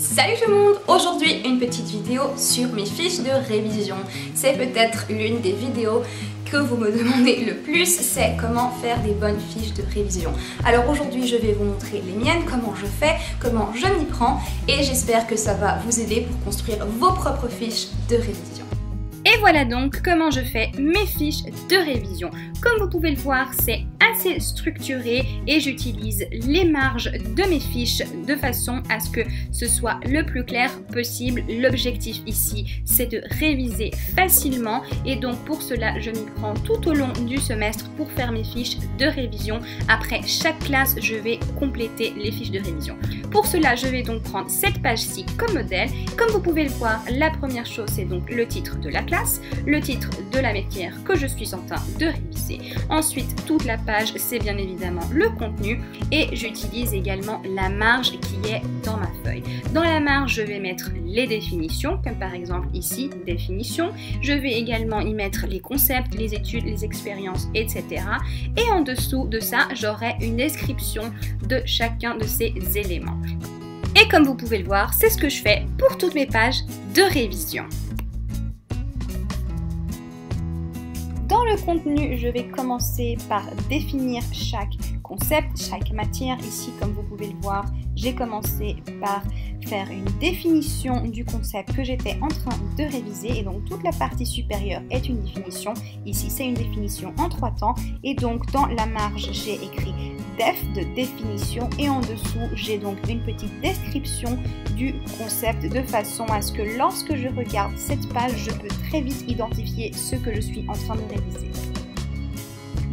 Salut tout le monde! Aujourd'hui une petite vidéo sur mes fiches de révision. C'est peut-être l'une des vidéos que vous me demandez le plus, c'est comment faire des bonnes fiches de révision. Alors aujourd'hui je vais vous montrer les miennes, comment je fais, comment je m'y prends et j'espère que ça va vous aider pour construire vos propres fiches de révision. Et voilà donc comment je fais mes fiches de révision. Comme vous pouvez le voir, c'est assez structuré et j'utilise les marges de mes fiches de façon à ce que ce soit le plus clair possible. L'objectif ici, c'est de réviser facilement et donc pour cela, je m'y prends tout au long du semestre pour faire mes fiches de révision. Après chaque classe, je vais compléter les fiches de révision. Pour cela, je vais donc prendre cette page-ci comme modèle. Comme vous pouvez le voir, la première chose, c'est donc le titre de la classe, le titre de la matière que je suis en train de réviser. Ensuite, toute la page, c'est bien évidemment le contenu et j'utilise également la marge qui est dans ma feuille. Dans la marge, je vais mettre les définitions, comme par exemple ici, définition. Je vais également y mettre les concepts, les études, les expériences, etc. Et en dessous de ça, j'aurai une description de chacun de ces éléments. Et comme vous pouvez le voir, c'est ce que je fais pour toutes mes pages de révision. Dans le contenu, je vais commencer par définir chaque concept, chaque matière. Ici, comme vous pouvez le voir, j'ai commencé par faire une définition du concept que j'étais en train de réviser. Et donc, toute la partie supérieure est une définition. Ici, c'est une définition en 3 temps. Et donc, dans la marge, j'ai écrit def de définition. Et en dessous, j'ai donc une petite description du concept de façon à ce que lorsque je regarde cette page, je peux très vite identifier ce que je suis en train de réviser.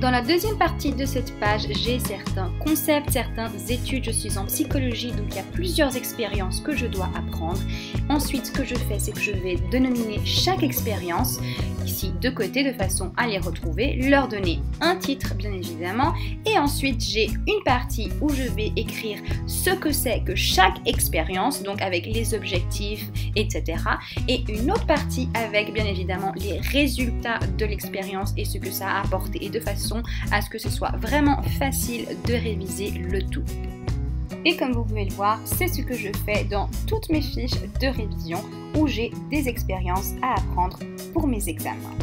Dans la deuxième partie de cette page, j'ai certains concepts, certaines études. Je suis en psychologie, donc il y a plusieurs expériences que je dois apprendre. Ensuite, ce que je fais, c'est que je vais dénominer chaque expérience ici de côté de façon à les retrouver, leur donner un titre bien évidemment. Et ensuite, j'ai une partie où je vais écrire ce que c'est que chaque expérience, donc avec les objectifs, etc. Et une autre partie avec bien évidemment les résultats de l'expérience et ce que ça a apporté et de façon à ce que ce soit vraiment facile de réviser le tout. Et comme vous pouvez le voir, c'est ce que je fais dans toutes mes fiches de révision où j'ai des expériences à apprendre pour mes examens.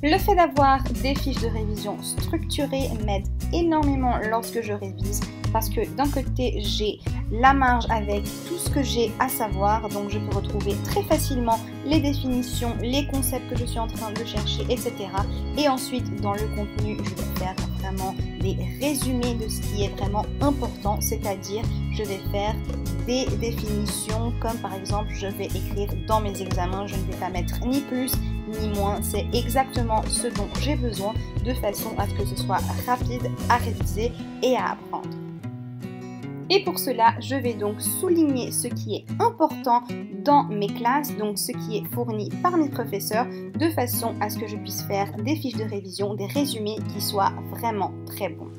Le fait d'avoir des fiches de révision structurées m'aide énormément lorsque je révise parce que d'un côté j'ai la marge avec tout ce que j'ai à savoir, donc je peux retrouver très facilement les définitions, les concepts que je suis en train de chercher, etc. Et ensuite dans le contenu, je vais faire vraiment des résumés de ce qui est vraiment important, c'est-à-dire je vais faire des définitions comme par exemple je vais écrire dans mes examens, je ne vais pas mettre ni plus ni moins, c'est exactement ce dont j'ai besoin de façon à ce que ce soit rapide à réviser et à apprendre. Et pour cela, je vais donc souligner ce qui est important dans mes classes, donc ce qui est fourni par mes professeurs, de façon à ce que je puisse faire des fiches de révision, des résumés qui soient vraiment très bons.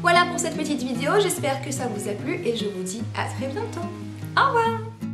Voilà pour cette petite vidéo, j'espère que ça vous a plu et je vous dis à très bientôt. Au revoir!